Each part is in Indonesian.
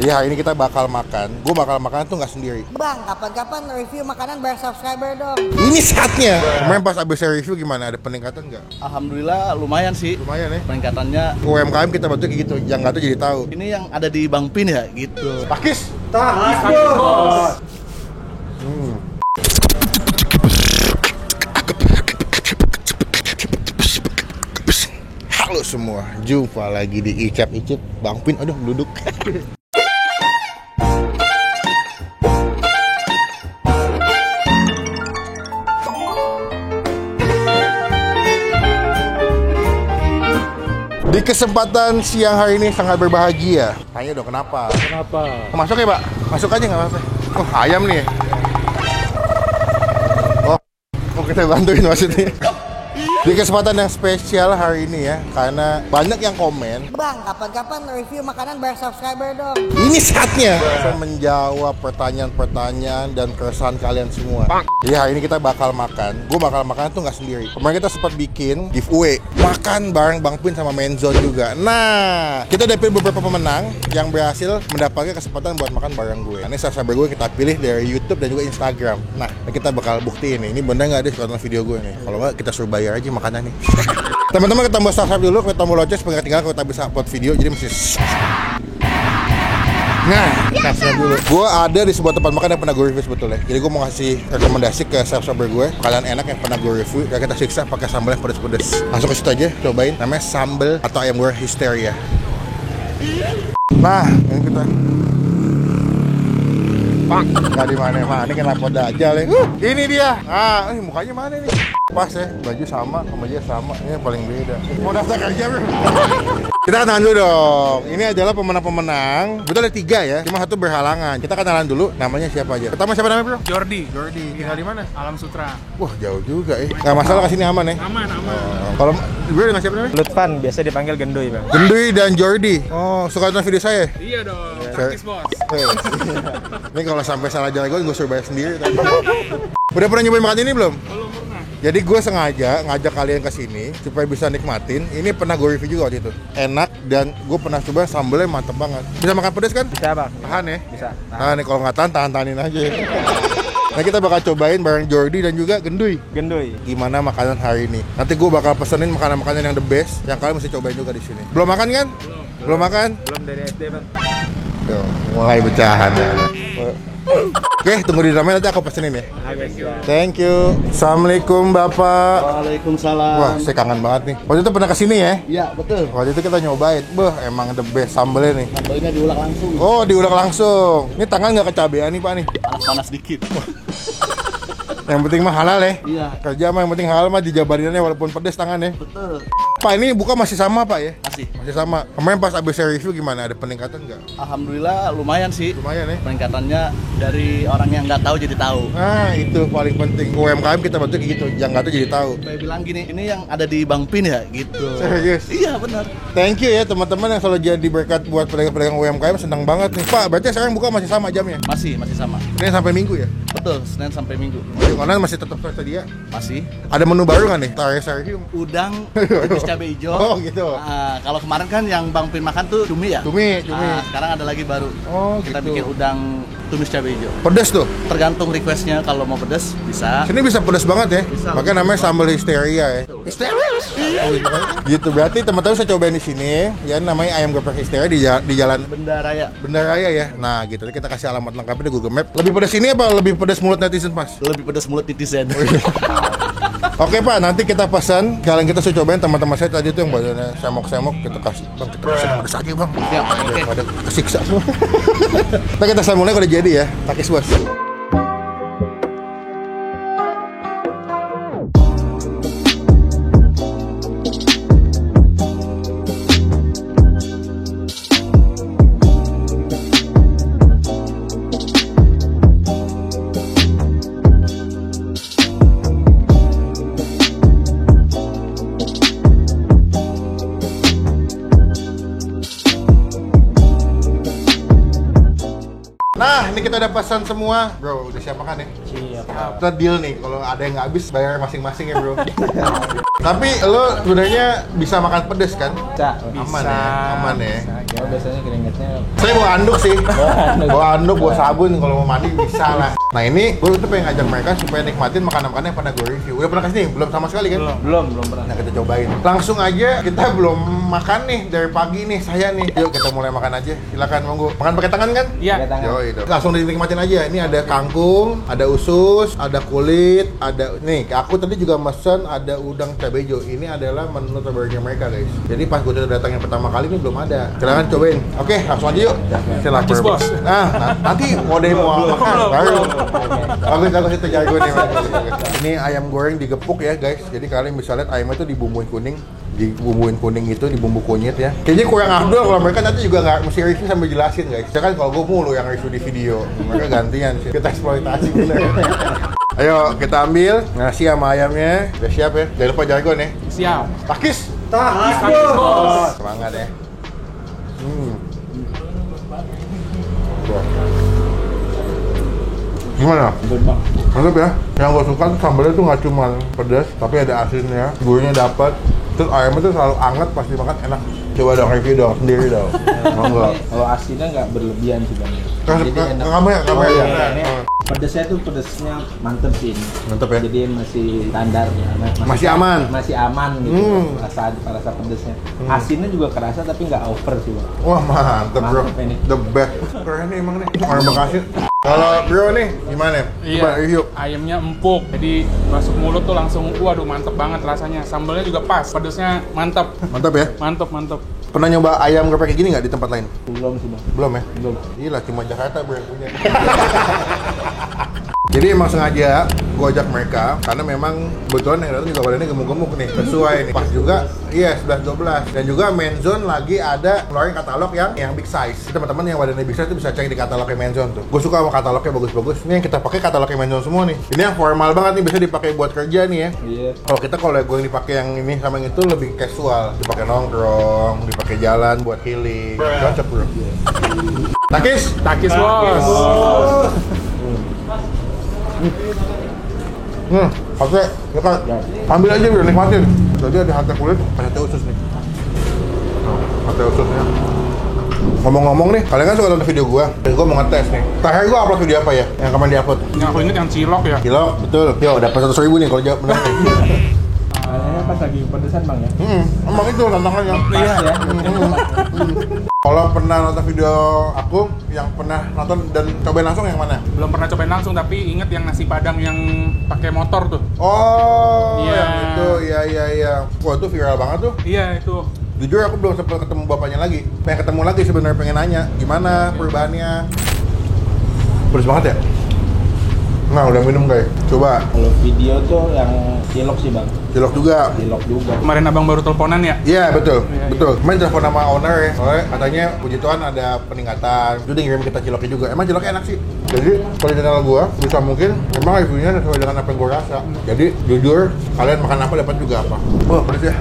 Jadi hari ini kita bakal makan. Gue bakal makan tuh nggak sendiri. Bang, kapan-kapan review makanan bareng subscriber dong. Ini saatnya. Kemarin pas abis review gimana? Ada peningkatan nggak? Alhamdulillah lumayan sih. Lumayan ya. Peningkatannya. UMKM kita bantu kayak gitu. Yang nggak tahu jadi tahu. Ini yang ada di Bang Pin ya gitu. Takis. Takis bos. Halo semua, jumpa lagi di Icap-Icip. Bang Pin, aduh duduk. Di kesempatan siang hari ini sangat berbahagia. Tanya dong kenapa? Kenapa? Masuk ya Pak? Masuk aja nggak apa-apa. Oh ayam nih. Oh kita bantuin maksudnya. Di kesempatan yang spesial hari ini ya, karena banyak yang komen, Bang, kapan-kapan review makanan bareng subscriber dong. ini saatnya saya menjawab pertanyaan-pertanyaan dan keresahan kalian semua. Jadi hari ini kita bakal makan. Gue bakal makan tuh nggak sendiri. Kemarin kita sempat bikin giveaway makan bareng Bang Pin sama Menzon juga. Nah, kita udah pilih beberapa pemenang yang berhasil mendapatkan kesempatan buat makan bareng gue. Ini subscriber gue kita pilih dari YouTube dan juga Instagram. Nah, kita bakal buktiin nih. Ini bener nggak dia suka nonton video gue nih. Kalau nggak kita suruh bayar aja makanan nih. Teman-teman kita tombol subscribe dulu, kita tombol lonceng supaya ketinggalan kalau kita bisa upload video. Jadi mesti nah, kasih dulu. Gue ada di sebuah tempat makan yang pernah gue review sebetulnya. Jadi gue mau ngasih rekomendasi ke subscriber gue. Kalian enak yang pernah gue review. Dan kita siksa pakai sambal yang pedes-pedes. Langsung ke situ aja, cobain. Namanya sambal atau ayam goreng histeria. Nah, ini kita. Pak, nggak di mana, ini kenapa dajal ya? Ini dia. Ah, mukanya mana nih? Pas ya, baju sama, kemejanya sama. Ini yang paling beda. Mau daftar kerja bro? Kita kenalan dulu dong. Ini adalah pemenang-pemenang. Betul ada 3 ya, cuma 1 berhalangan. Kita kenalan dulu. Namanya siapa aja? Pertama siapa namanya bro? Jordi. Tinggal di mana? Alam Sutra. Wah jauh juga ya. Nggak masalah kesini aman ya? Aman. Kalau bro dengan siapa namanya? Lutfan, biasa dipanggil Gendoy, Bang. Gendui dan Jordi. Oh, suka nonton video saya? Iya dong. Takis bos. Ini kalau sampai salah jalan gue suruh bayar sendiri. Udah pernah nyobain makan ini belum? Belum pernah. Jadi gue sengaja ngajak kalian ke sini supaya bisa nikmatin. Ini pernah gue review juga waktu itu. Enak dan gue pernah coba sambalnya mantep banget. Bisa makan pedas kan? Bisa, Bang. Tahan ya? Bisa. Nah nih kalau nggak tahanin aja. Nah kita bakal cobain bareng Jordi dan juga Gendui. Gendoy. Gimana makanan hari ini? Nanti gue bakal pesenin makanan-makanan yang the best yang kalian mesti cobain juga di sini. Belum makan kan? Belum makan? Belum dari SD, Bang. Tuh, mulai pecahan ya. Oke, tunggu di dalamnya nanti aku pesenin ya. Thank you. Assalamualaikum Bapak. Waalaikumsalam. Wah, saya kangen banget nih. Waktu itu pernah kesini ya? Iya betul. Waktu itu kita nyobain. Beuh, emang the best sambelnya nih. Sambalnya diulek langsung. Oh, diulek langsung. Ini tangan nggak kecabean nih Pak nih. Panas-panas dikit. Yang penting mah halal ya. Iya. Kerja mah yang penting halal mah dijabarinnya walaupun pedes tangannya. Betul. Pak ini buka masih sama Pak ya? Masih. Sama. Kemarin pas abis review gimana? Ada peningkatan nggak? Alhamdulillah lumayan sih. Lumayan ya. Peningkatannya dari orang yang nggak tahu jadi tahu. Nah itu paling penting. UMKM kita bantu kayak gitu. Yang nggak tahu jadi tahu. Saya bilang gini, ini yang ada di Bang Pin ya gitu. Serius? Iya benar. Thank you ya teman-teman yang selalu jadi berkat buat pedagang-pedagang UMKM. Senang banget nih. Pak, berarti sekarang buka masih sama jamnya? Masih sama. Ini sampai Minggu ya? Betul, Senin sampai Minggu. Yang online masih tetap tersedia? Masih. Ada menu baru nggak nih? Review. Udang, tumis cabai hijau. Oh gitu. Kalau kemarin kan yang Bang Pin makan tuh cumi ya. Cumi. Sekarang ada lagi baru. Oh Kita gitu. bikin udang tumis cabai hijau. Pedas tuh. Tergantung requestnya, kalau mau pedas bisa. Sini bisa pedas banget ya. Bisa. Makanya namanya sambal histeria ya. Oh, gitu. Berarti teman-teman saya cobain di sini. Ya namanya ayam geprek histeria di jalan Benda Raya. Bendaraya ya. Nah gitu. Kita kasih alamat lengkapnya di Google Map. Lebih pedas ini apa lebih pedas mulut netizen Mas? Lebih pedas mulut netizen. Oke Pak, nanti kita pesan. Kalian kita sudah cobain teman-teman saya tadi tuh yang badannya semok-semok. Kita kasih, Bang, kita kasih pedas aja Bang. Ya, oke. Pada kesiksa semua. Nah kita sambungnya udah jadi ya. Takis bos. Nah, ini kita udah pesan semua. Bro, udah siap makan ya? Siap. Kita deal nih, kalau ada yang nggak habis bayar masing-masing ya bro. Tapi lo sebenarnya bisa makan pedes kan? Aman ya, aman ya. Ya biasanya keringetnya. Saya bawa anduk sih. Bawa anduk, bawa sabun kalau mau mandi bisa lah. Nah ini, gue tuh pengen ngajak mereka supaya nikmatin makanan-makanan yang pernah gue review. Udah pernah kesini? Belum sama sekali kan? Belum pernah. Nah kita cobain. Langsung aja, kita belum makan nih dari pagi nih, saya nih. Yuk kita mulai makan aja. Silakan monggo. Makan pakai tangan kan? Iya. Yo itu. Langsung dinikmatin aja. Ini ada kangkung, ada usus, ada kulit, ada nih. Aku tadi juga mesen ada udang cabai hijau. Ini adalah menu terbarunya mereka guys. Jadi pas gue datang yang pertama kali ini belum ada. Silakan cobain. Oke, langsung aja yuk. Silakan bos. Nah, nanti mau deh mau makan baru. Bagus itu jago nih. Ini ayam goreng digepuk ya guys. Jadi kalian bisa lihat ayamnya tuh dibumbuin kuning itu di bumbu kunyit ya. Kayaknya kurang afdol kalau mereka nanti juga nggak mesti review sambil jelasin guys. Ya kan kalau gue mulu yang review di video, mereka gantian sih. Kita eksploitasi bener. Ayo kita ambil nasi sama ayamnya. Udah siap ya? Jangan lupa jargon ya. Siap. Takis. Takis bos. Semangat ya. Gimana? Mantap ya. Yang gue suka tuh sambalnya tuh nggak cuma pedas, tapi ada asinnya, gurihnya dapat. Terus ayamnya tuh selalu anget pas dimakan enak. Coba dong review dong sendiri dong. Monggo. Kalau asinnya nggak berlebihan sih bang. Kamu ya. Ini pedesnya tuh pedesnya mantep sih. Mantep ya. Jadi masih standar ya. Masih aman. Masih aman gitu. Rasa pedesnya. Asinnya juga kerasa tapi nggak over sih bang. Wah mantep bro. Mantep ini. The best. Keren nih emang nih. Orang Bekasi. Kalau bro nih gimana? Coba review. Ayamnya empuk, jadi masuk mulut tuh langsung, waduh mantep banget rasanya. Sambalnya juga pas, pedesnya mantep. Mantap ya. Mantep. Pernah nyoba ayam geprek kayak gini nggak di tempat lain? Belum sih bang. Belum ya? Belum. Gila, cuma Jakarta bro yang punya. Jadi emang sengaja gue ajak mereka karena memang kebetulan yang datang juga badannya gemuk-gemuk nih, sesuai nih. Pas juga, iya 11-12. Dan juga Menzone lagi ada ngeluarin katalog yang big size. Jadi teman-teman yang badannya big size itu bisa cek di katalognya Menzone tuh. Gue suka sama katalognya bagus-bagus. Ini yang kita pakai katalognya Menzone semua nih. Ini yang formal banget nih, bisa dipakai buat kerja nih ya. Iya. Kalau gue yang dipakai yang ini sama yang itu lebih casual, dipakai nongkrong, dipakai jalan buat healing. Cocok bro. Takis Bos. Hati, dekat. Ambil aja biar nikmatin. Jadi ada hati kulit, hati usus nih. Hati ususnya. Ngomong-ngomong nih, kalian kan suka nonton video gua. Dan gua mau ngetes nih. Terakhir gua upload video apa ya? Yang kemarin di-upload? Yang aku inget yang cilok ya. Cilok, betul. Yo, dapat 100.000 nih kalau jawab benar nih. Kayaknya pas lagi pedesan bang ya. Emang itu tantangannya. Iya ya. Kalau pernah nonton video aku, yang pernah nonton dan cobain langsung yang mana? Belum pernah cobain langsung, tapi inget yang nasi padang yang pakai motor tuh. Oh, Iya. yang itu, iya. Wah, itu viral banget tuh. Iya itu. Jujur aku belum sempat ketemu bapaknya lagi. Pengen ketemu lagi sebenarnya, pengen nanya gimana perubahannya. Pedes banget ya? Nah, udah minum guys. Coba. Kalau video tuh yang cilok sih bang. Cilok juga. Cilok juga. Kemarin abang baru teleponan ya? Iya, betul. Iya, Betul. Kemarin telepon sama owner ya. Soalnya katanya puji Tuhan ada peningkatan. Jadi ngirim kita ciloknya juga. Emang ciloknya enak sih. Jadi kalau di channel gua bisa mungkin emang reviewnya sesuai dengan apa yang gua rasa. Jadi jujur, kalian makan apa dapat juga apa. Wah, pedes ya.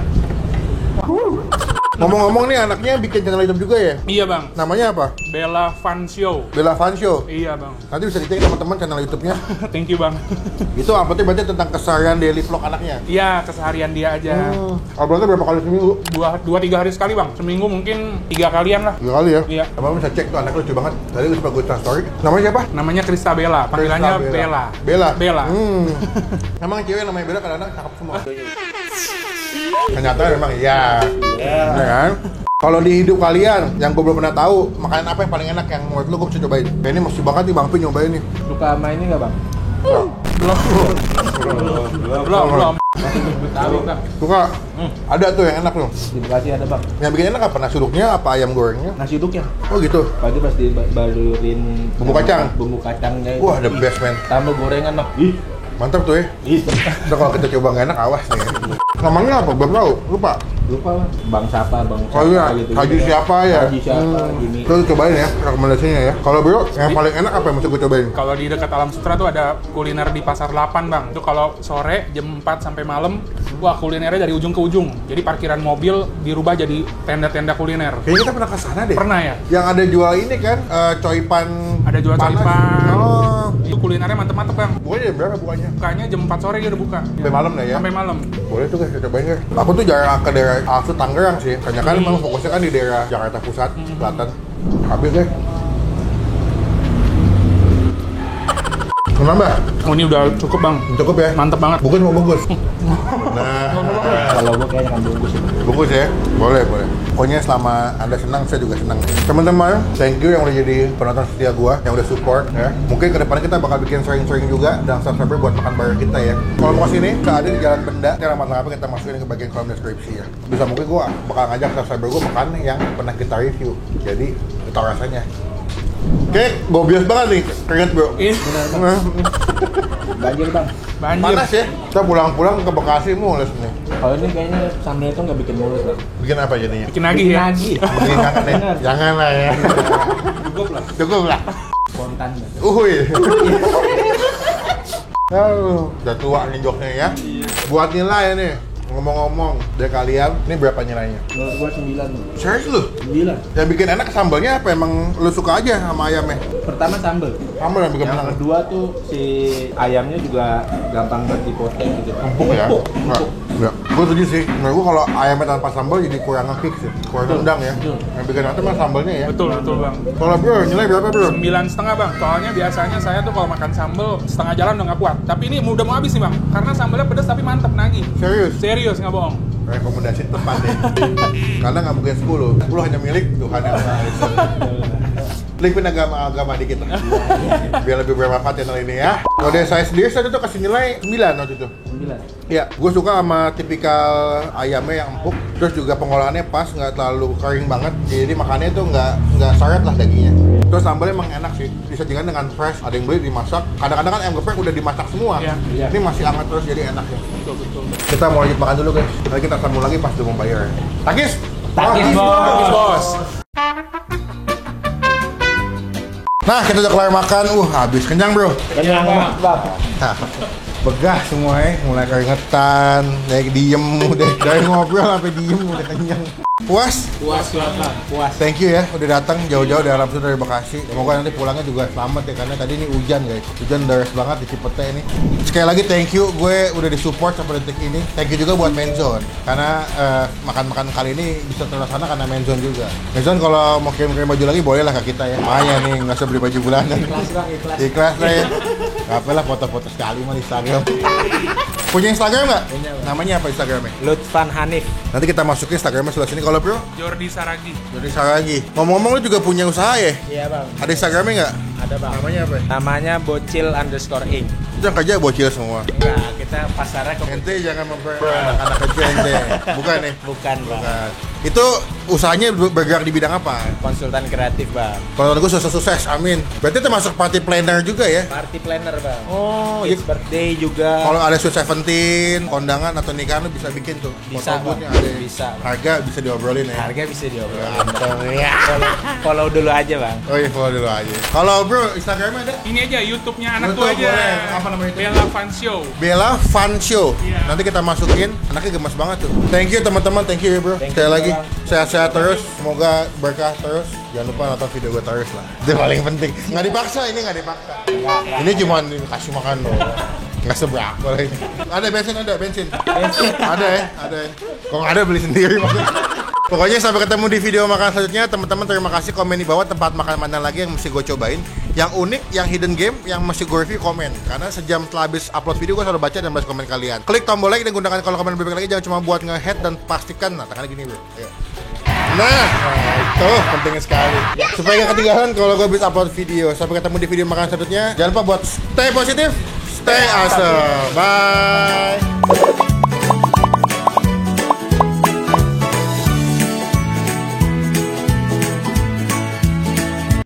Ngomong-ngomong nih, anaknya bikin channel YouTube juga ya? Iya bang. Namanya apa? Bella Fun Show. Bella Fun Show. Iya bang. Nanti bisa dicek teman-teman channel YouTube-nya. Thank you bang. Itu uploadnya berarti tentang keseharian daily vlog anaknya. Iya, keseharian dia aja. Uploadnya berapa kali seminggu? 2-3 hari sekali bang. Seminggu mungkin 3 kalian lah. 3 kali ya? Iya. Abang bisa cek tuh, anaknya lucu banget. Tadi gue sempat gue story. Namanya siapa? Namanya Krista Bella. Panggilannya Krista Bella. Bella. Emang cewek namanya Bella kadang-kadang cakep semua. Ternyata memang iya. Ya kan? Kalau di hidup kalian, yang gue belum pernah tahu, makanan apa yang paling enak yang menurut lu gue bisa cobain? Kayak ini mesti banget nih Bang Pin nyobain nih. Suka sama ini nggak bang? Belum. Betawi bang. Suka? Ada tuh yang enak tuh. Di Bekasi ada bang. Yang bikin enak apa? Nasi uduknya apa ayam gorengnya? Nasi uduknya. Oh gitu? Pagi pas dibalurin Bumbu kacang? Bumbu kacangnya itu. Wah, the best man. Tambah gorengan bang. Ih. Mantap tuh ya. Ih. Udah kalau kita coba nggak enak, awas nih. Namanya apa? Belum tahu. Lupa. Lupa lah. Bang siapa, Bang Oh iya, gitu. Haji siapa ya? Haji siapa, gini. Tuh cobain ya rekomendasinya ya. Kalau bro, yang paling enak apa yang mesti gue cobain? Kalau di dekat Alam Sutra tuh ada kuliner di Pasar 8 bang. Itu kalau sore jam 4 sampai malam, wah kulinernya dari ujung ke ujung. Jadi parkiran mobil dirubah jadi tenda-tenda kuliner. Kayaknya kita pernah kesana deh. Pernah ya? Yang ada jual ini kan, coipan. Ada jual panas. coipan. Oh, Itu kulinernya mantep-mantep bang. bukannya jam berapa bukanya? Bukanya jam 4 sore dia udah buka. Sampai malam dah ya? Sampai malam. Boleh tuh guys, kita cobain guys. Aku tuh jarang ke daerah Alsu Tangerang sih. Karena kan memang fokusnya kan di daerah Jakarta Pusat, Selatan. Habis guys. Nambah? Oh ini udah cukup bang. Cukup ya? Mantep banget. Bukan mau bungkus. Nah, Kalau gua kayaknya kan bungkus. bungkus ya? Boleh, boleh. Pokoknya selama Anda senang, saya juga senang. Teman-teman, thank you yang udah jadi penonton setia gua, yang udah support ya. Mungkin kedepannya kita bakal bikin sering-sering juga dan subscriber buat makan bareng kita ya. Kalau mau kesini, kita ada di Jalan Benda. Kita apa kita masukin ke bagian kolom deskripsi ya. Bisa mungkin gua bakal ngajak subscriber gua makan yang pernah kita review. Jadi, kita rasanya. Oke, gobios banget nih, keringet bro. Banjir bang. Banjir. Panas ya? Kita pulang-pulang ke Bekasi mules nih. Kalau ini kayaknya sambal itu nggak bikin mulut bang. Bikin apa jadinya? Bikin lagi ya. Lagi. Bikin kangen ya? Bener. Jangan lah ya. Cukup lah. Spontan. Bang. Uhuy. Aduh, udah tua nih joknya ya. Buat nilai nih, ngomong-ngomong dari kalian, ini berapa nilainya? Menurut gua 9 bang. Serius lu? 9. Yang bikin enak sambalnya apa? Emang lu suka aja sama ayamnya? Pertama sambal. Sambal yang bikin Yang enak. kedua tuh si ayamnya juga gampang banget dipotong gitu. Empuk ya? Enggak. Enggak. Gue setuju sih. Menurut gue kalau ayamnya tanpa sambal jadi kurang nge-kick sih. Kurang nendang ya. Betul. Yang bikin enak tuh mah sambalnya ya. Betul bang. Kalau bro, nilai berapa bro? 9,5 bang. Soalnya biasanya saya tuh kalau makan sambal setengah jalan udah nggak kuat. Tapi ini udah mau habis nih bang. Karena sambalnya pedas tapi mantep nagih. Serius? Serius nggak bohong. Rekomendasi tepat deh. Karena nggak mungkin 10. 10 hanya milik Tuhan yang Maha Esa. Lipin agama dikit lah. Biar lebih bermanfaat channel ini ya. Kalau dari saya sendiri, saya tuh kasih nilai 9 waktu itu. 9. Iya, gue suka sama tipikal ayamnya yang empuk. Terus juga pengolahannya pas, nggak terlalu kering banget. Jadi makannya tuh nggak seret lah dagingnya. Terus sambalnya emang enak sih. Disajikan dengan fresh. Ada yang beli dimasak. Kadang-kadang kan ayam geprek udah dimasak semua. Iya. Ini masih hangat terus jadi enak ya. Betul. Kita mau lanjut makan dulu guys. Nanti kita sambung lagi pas udah mau bayar. Takis! Takis, Takis bos. Nah, kita udah kelar makan. Habis. Kenyang bro. Kenyang banget bang. Nah, begah semua ya. Mulai keringetan. Dari diem udah. Dari ngobrol sampai diem udah kenyang. Puas? Puas bang. Puas. Thank you ya udah datang jauh-jauh dari Alam Sutra dari Bekasi. Semoga nanti pulangnya juga selamat ya karena tadi ini hujan guys. Hujan deras banget di Cipete ini. Sekali lagi thank you gue udah disupport sampai detik ini. Thank you juga buat Menzone karena makan-makan kali ini bisa terlaksana karena Menzone juga. Menzone kalau mau kirim baju lagi boleh lah ke kita ya. Makanya nih nggak usah beli baju bulanan. Ikhlas bang, ikhlas. Ikhlas lah ya. Gak apa lah foto-foto sekali mah di Instagram. Punya Instagram nggak? Punya, Bang. Namanya apa Instagramnya? Lutfan Hanif. Nanti kita masukin Instagramnya sebelah sini kalau bro. Jordi Saragi. Jadi Saragi. Ngomong-ngomong lu juga punya usaha ya? Iya bang. Ada Instagramnya nggak? Ada bang. Namanya apa? Namanya bocil_ing. Itu yang kerja bocil semua. Enggak, kita pasarnya ke Ente jangan anak-anak kecil ente. Bukan nih. bukan bang. Bukan. Itu usahanya bergerak di bidang apa? Konsultan kreatif bang. Kalau gue sukses, amin. Berarti termasuk party planner juga ya? Party planner bang. Oh, Kids birthday juga. kalau ada Sweet 17, kondangan atau nikahan lu bisa bikin tuh. Bisa, Foto booth-nya Bang. ada. Bisa. Harga bisa diobrolin ya. Harga bisa diobrolin. Ganteng ya. Follow dulu aja bang. Oh iya, follow dulu aja. Kalau bro, Instagramnya ada? Ini aja YouTube-nya anak YouTube tuh aja. boleh. Apa namanya itu? Bella Fun Show. Bella Fun Show. Iya. Nanti kita masukin. Anaknya gemes banget tuh. Thank you teman-teman, thank you ya bro. Thank you, Sekali lagi, Bang. sehat-sehat terus. Semoga berkah terus. Jangan lupa nonton video gue terus lah. Itu paling penting. Nggak dipaksa, ini nggak dipaksa. Ini cuma kasih makan doang. Nggak seberapa lah ini. Ada bensin, ada bensin. Ada ya, ada ya. Kalau nggak ada beli sendiri maksudnya. Pokoknya sampai ketemu di video makan selanjutnya. Teman-teman terima kasih, komen di bawah tempat makan mana lagi yang mesti gue cobain. Yang unik, yang hidden game, yang mesti gue review, komen. Karena sejam setelah habis upload video gue selalu baca dan balas komen kalian. Klik tombol like dan gunakan kolom komen lebih lagi. Jangan cuma buat nge-head dan pastikan. Nah, tangannya gini bro. Ayo. Nah, itu penting sekali. Supaya gak ketinggalan kalau gue bisa upload video. Sampai ketemu di video makan selanjutnya. Jangan lupa buat stay positif, stay awesome. Bye.